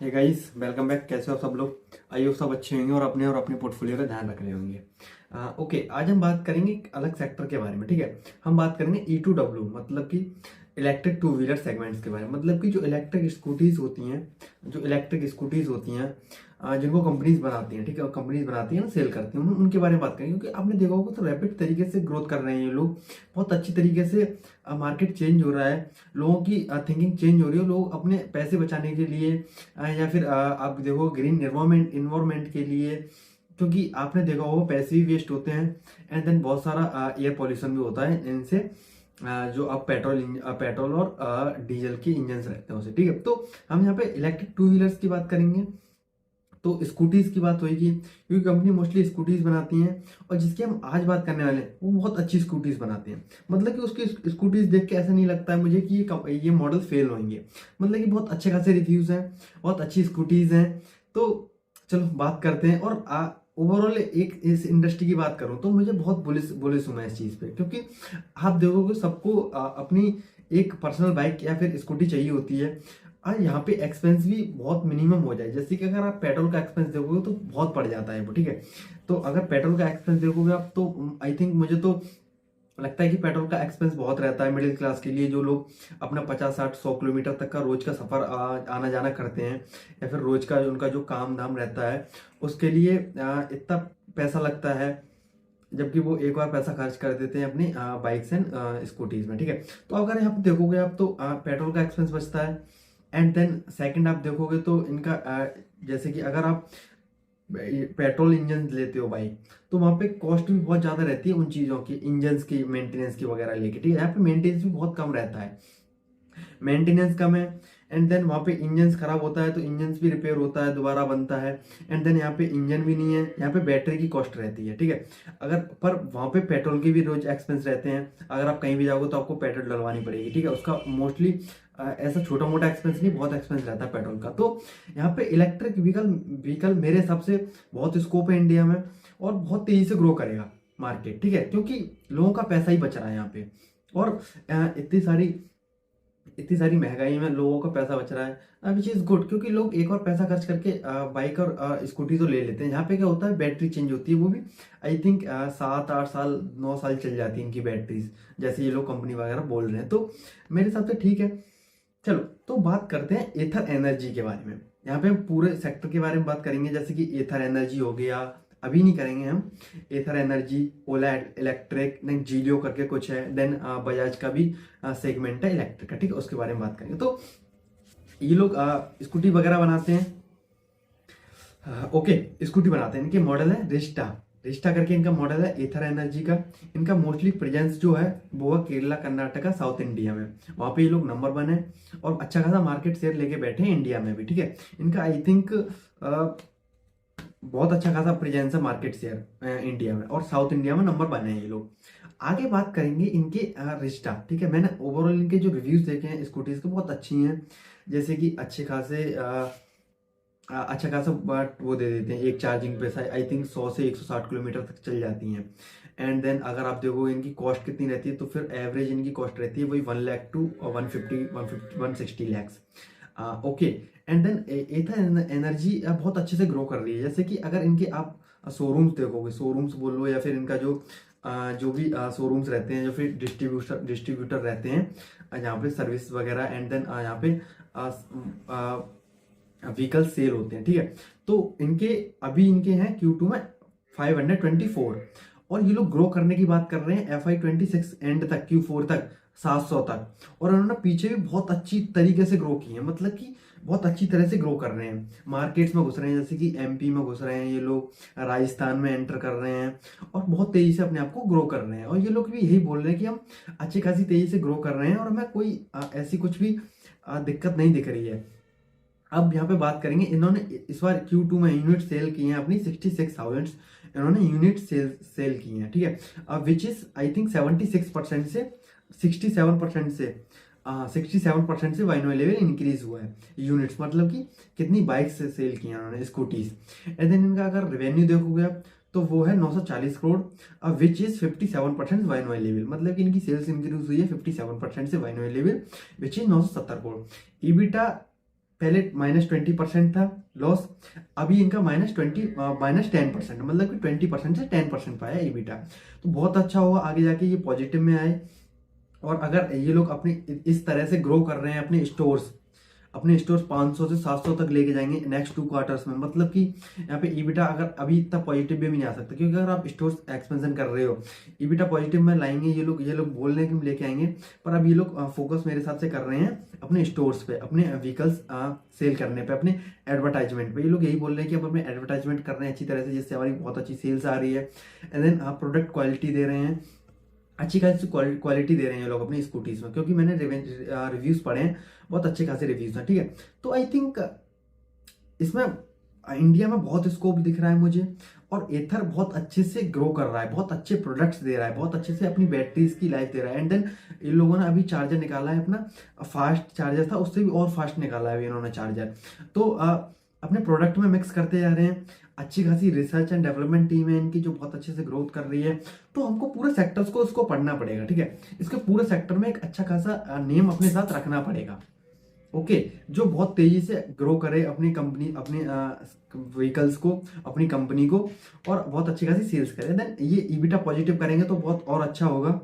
Hey guys, welcome back. कैसे हो सब लोग? आइए सब अच्छे होंगे और अपने पोर्टफोलियो का ध्यान रख रहे होंगे। ओके, आज हम बात करेंगे एक अलग सेक्टर के बारे में। ठीक है, हम बात करेंगे E2W, मतलब कि इलेक्ट्रिक टू व्हीलर सेगमेंट्स के बारे में। मतलब कि जो इलेक्ट्रिक स्कूटीज होती हैं, जिनको कंपनीज बनाती हैं, ठीक है, कंपनीज बनाती हैं, सेल करती हैं, उनके बारे में बात करेंगे। क्योंकि आपने देखा होगा तो रैपिड तरीके से ग्रोथ कर रहे हैं ये लोग। बहुत अच्छी तरीके से मार्केट चेंज हो रहा है, लोगों की थिंकिंग चेंज हो रही है। लोग अपने पैसे बचाने के लिए या फिर आप देखो ग्रीन इन्वायरमेंट के लिए, क्योंकि आपने देखा होगा पैसे भी वेस्ट होते हैं एंड देन बहुत सारा एयर पॉल्यूशन भी होता है इनसे। जो अब पेट्रोल और डीजल के इंजन रहते हैं उसे। ठीक है, तो हम यहाँ पे इलेक्ट्रिक टू व्हीलर्स की बात करेंगे, तो स्कूटीज की बात होगी, क्योंकि कंपनी मोस्टली स्कूटीज बनाती हैं। और जिसकी हम आज बात करने वाले हैं वो बहुत अच्छी स्कूटीज बनाते हैं। मतलब कि उसकी स्कूटीज देख के ऐसा नहीं लगता है मुझे कि ये मॉडल फेल होंगे। मतलब कि बहुत अच्छे खासे रिव्यूज हैं, बहुत अच्छी स्कूटीज हैं। तो चलो बात करते हैं। और ओवरऑल एक इस इंडस्ट्री की बात करूं तो मुझे बहुत बुलिश बुलिश हूं मैं इस चीज पे, क्योंकि आप देखोगे सबको अपनी एक पर्सनल बाइक या फिर स्कूटी चाहिए होती है। और यहाँ पे एक्सपेंस भी बहुत मिनिमम हो जाए। जैसे कि अगर आप पेट्रोल का एक्सपेंस देखोगे तो बहुत पड़ जाता है वो। ठीक है, तो अगर पेट्रोल का एक्सपेंस देखोगे आप तो आई थिंक मुझे तो लगता है कि पेट्रोल का एक्सपेंस बहुत रहता है मिडिल क्लास के लिए, जो लोग अपना 50 60 100 किलोमीटर तक का रोज का सफर आना जाना करते हैं, या फिर रोज का उनका जो काम धाम रहता है उसके लिए इतना पैसा लगता है, जबकि वो एक बार पैसा खर्च कर देते हैं अपनी बाइक्स एंड स्कूटीज में। ठीक है, तो अगर यहाँ पे देखोगे आप तो पेट्रोल का एक्सपेंस बचता है। एंड देन सेकंड आप देखोगे तो इनका जैसे कि अगर आप पेट्रोल इंजन लेते हो बाइक, तो वहाँ पे कॉस्ट भी बहुत ज़्यादा रहती है उन चीज़ों की, इंजन्स की, मेंटेनेंस की वगैरह लेके। ठीक है, यहाँ पे मेंटेनेंस भी बहुत कम रहता है, मेंटेनेंस कम है। एंड देन वहाँ पे इंजन खराब होता है तो इंजन भी रिपेयर होता है, दोबारा बनता है। एंड देन यहाँ पे इंजन भी नहीं है, यहाँ पे बैटरी की कॉस्ट रहती है। ठीक है, अगर पर वहाँ पे पेट्रोल के भी रोज एक्सपेंस रहते हैं। अगर आप कहीं भी जाओगे तो आपको पेट्रोल डलवानी पड़ेगी। ठीक है, उसका मोस्टली ऐसा छोटा मोटा एक्सपेंस नहीं, बहुत एक्सपेंस रहता है पेट्रोल का। तो यहाँ पे इलेक्ट्रिक व्हीकल मेरे हिसाब से बहुत स्कोप है इंडिया में, और बहुत तेजी से ग्रो करेगा मार्केट। ठीक है, क्योंकि लोगों का पैसा ही बच रहा है यहाँ पे। और इतनी सारी महंगाई में लोगों का पैसा बच रहा है, विच इज गुड, क्योंकि लोग एक और पैसा खर्च करके बाइक और स्कूटी तो ले लेते हैं। यहाँ पे क्या होता है, बैटरी चेंज होती है, वो भी आई थिंक 7 8 साल 9 साल चल जाती है इनकी बैटरीज, जैसे ये लोग कंपनी वगैरह बोल रहे हैं। तो मेरे हिसाब से ठीक है। चलो, तो बात करते हैं एथर एनर्जी के बारे में। यहाँ पे हम पूरे सेक्टर के बारे में बात करेंगे, जैसे कि एथर एनर्जी हो गया, अभी नहीं करेंगे हम। एथर एनर्जी, ओला इलेक्ट्रिक, देन जीलियो करके कुछ है, देन बजाज का भी सेगमेंट है इलेक्ट्रिक का। ठीक है, उसके बारे में बात करेंगे। तो ये लोग स्कूटी वगैरह बनाते हैं। ओके, स्कूटी बनाते हैं, इनके मॉडल है रिस्टा। रिस्टा करके इनका मॉडल है एथर एनर्जी का। इनका मोस्टली प्रेजेंस जो है वो है केरला, कर्नाटका, साउथ इंडिया में। वहाँ पे ये लोग नंबर 1 है और अच्छा खासा मार्केट शेयर लेके बैठे हैं इंडिया में भी। ठीक है, इनका आई थिंक बहुत अच्छा खासा प्रेजेंस है मार्केट शेयर इंडिया में, और साउथ इंडिया में नंबर 1 है ये लोग। आगे बात करेंगे इनके रिस्टा। ठीक है, मैंने ओवरऑल इनके जो रिव्यूज देखे हैं स्कूटीज के, बहुत अच्छी हैं। जैसे कि अच्छा खासा बट वो दे देते हैं एक चार्जिंग पे, आई थिंक 100 से 160 किलोमीटर तक चल जाती हैं। एंड देन अगर आप देखो इनकी कॉस्ट कितनी रहती है, तो फिर एवरेज इनकी कॉस्ट रहती है वही 1 lakh to 160 lakhs. Okay, and then Ather Energy बहुत अच्छे से ग्रो कर रही है। जैसे कि अगर इनके आप शोरूम्स देखोगे, शोरूम्स बोल लो या फिर इनका जो भी शोरूम्स रहते हैं, जो फिर डिस्ट्रीब्यूटर रहते हैं यहाँ पे सर्विस वगैरह, एंड देन यहाँ पे व्हीकल सेल होते हैं। ठीक है, तो इनके हैं Q2 में 524, और ये लोग ग्रो करने की बात कर रहे हैं FY26 एंड तक, Q4 तक 700 तक। और उन्होंने पीछे भी बहुत अच्छी तरीके से ग्रो की है, मतलब कि बहुत अच्छी तरह से ग्रो कर रहे हैं, मार्केट्स में घुस रहे हैं। जैसे कि MP में घुस रहे हैं ये लोग, राजस्थान में एंटर कर रहे हैं, और बहुत तेजी से अपने आप को ग्रो कर रहे हैं। और ये लोग भी यही बोल रहे हैं कि हम अच्छी खासी तेजी से ग्रो कर रहे हैं, और हमें कोई ऐसी कुछ भी दिक्कत नहीं दिख रही है। अब यहाँ पे बात करेंगे, इन्होंने इस बार Q2 में यूनिट सेल किए हैं अपनी 66,000 इन्होंने यूनिट सेल किए हैं। ठीक है, विच इज आई थिंक 76% से 67% से 67% से वाइनो लेवल इंक्रीज हुआ है यूनिट्स, मतलब कि कितनी बाइक्स से सेल किए हैं उन्होंने स्कूटीज। एंड देन इनका अगर रेवेन्यू देखोगे आप तो वो है 940 करोड़, विच इज 57% वाइनो लेवल, मतलब कि इनकी सेल्स इंक्रीज हुई है 57% से वाइनो level, which is 970 crore. EBITDA पहले -20% था लॉस, अभी इनका -10%, मतलब कि 20% से 10% पाया ईबिटा। तो बहुत अच्छा होगा आगे जाके ये पॉजिटिव में आए। और अगर ये लोग अपनी इस तरह से ग्रो कर रहे हैं अपने स्टोर्स 500 से 700 तक लेके जाएंगे नेक्स्ट 2 क्वार्टर्स में, मतलब कि यहाँ पे ईबिटा अगर अभी इतना पॉजिटिव में भी नहीं आ सकता, क्योंकि अगर आप स्टोर्स एक्सपेंशन कर रहे हो, ईबिटा पॉजिटिव में लाएंगे ये लोग बोल रहे हैं कि हम लेके आएंगे, पर अब ये लोग फोकस मेरे हिसाब से कर रहे हैं अपने स्टोर्स पे, अपने व्हीकल्स सेल करने पे, अपने एडवर्टाइजमेंट पे। ये लोग यही बोल रहे हैं कि अब अपने एडवर्टाइजमेंट कर रहे हैं अच्छी तरह से, जिससे हमारी बहुत अच्छी सेल्स आ रही है। एंड देन प्रोडक्ट क्वालिटी दे रहे हैं, अच्छी खासी क्वालिटी दे रहे हैं ये लोग अपनी स्कूटीज में, क्योंकि मैंने रिव्यूज पढ़े हैं, बहुत अच्छे खासे रिव्यूज हैं, ठीक है। तो आई थिंक इसमें इंडिया में बहुत स्कोप दिख रहा है मुझे, और एथर बहुत अच्छे से ग्रो कर रहा है, बहुत अच्छे प्रोडक्ट्स दे रहा है, बहुत अच्छे से अपनी बैटरीज की लाइफ दे रहा है। एंड देन इन लोगों ने अभी चार्जर निकाला है अपना, फास्ट चार्जर था, उससे भी और फास्ट निकाला है अभी इन्होंने चार्जर। तो अपने प्रोडक्ट में मिक्स करते जा रहे हैं, अच्छी खासी रिसर्च एंड डेवलपमेंट टीम है इनकी जो बहुत अच्छे से ग्रोथ कर रही है। तो हमको पूरे सेक्टर्स को उसको पढ़ना पड़ेगा, ठीक है। इसके पूरे सेक्टर में एक अच्छा खासा नेम अपने साथ रखना पड़ेगा, ओके, जो बहुत तेजी से ग्रो करे अपनी कंपनी, अपने व्हीकल्स को, अपनी कंपनी को, और बहुत अच्छी खासी सेल्स करे। देन ये ईबिटा पॉजिटिव करेंगे तो बहुत और अच्छा होगा।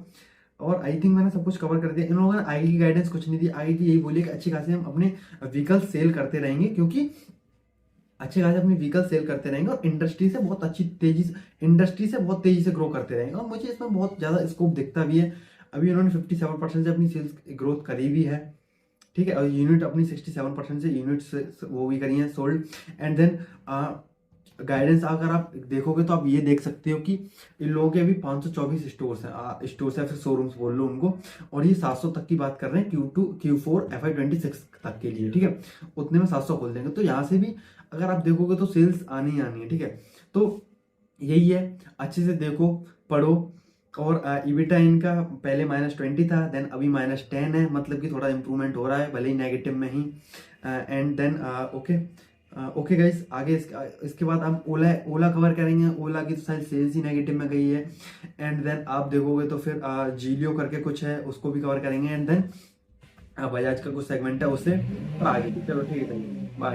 और आई थिंक मैंने सब कुछ कवर कर दिया। इन लोगों ने आगे की गाइडेंस कुछ नहीं दी, आगे की यही बोली कि अच्छी खासी हम अपने व्हीकल सेल करते रहेंगे, क्योंकि अच्छे खासे अपनी व्हीकल सेल करते रहेंगे, और इंडस्ट्री से बहुत तेजी से ग्रो करते रहेंगे, और मुझे इसमें बहुत ज़्यादा स्कोप दिखता भी है। अभी उन्होंने 57% से अपनी सेल्स ग्रोथ करी भी है, ठीक है, और यूनिट अपनी 67% से यूनिट्स वो भी करी हैं सोल्ड। एंड देन गाइडेंस अगर आप देखोगे तो आप ये देख सकते हो कि इन लोगों के अभी 524 स्टोर्स है, फिर शोरूम्स बोल लो उनको, और ये 700 तक की बात कर रहे हैं Q4 FY26 तक के लिए, ठीक है। उतने में 700 खोल देंगे, तो यहाँ से भी अगर आप देखोगे तो सेल्स आनी ही आनी है, ठीक है। तो यही है, अच्छे से देखो, पढ़ो। और ईबिटा इनका पहले -20 था, देन अभी -10 है, मतलब कि थोड़ा इंप्रूवमेंट हो रहा है, भले ही नेगेटिव में ही। एंड देन ओके गाइस, आगे इसके बाद हम ओला कवर करेंगे। ओला की तो सारी सेल्स ही नेगेटिव में गई है। एंड देन आप देखोगे तो फिर जीलियो करके कुछ है, उसको भी कवर करेंगे। एंड देन बजाज का कुछ सेगमेंट है उससे, और आगे चलो ठीक है, बाय।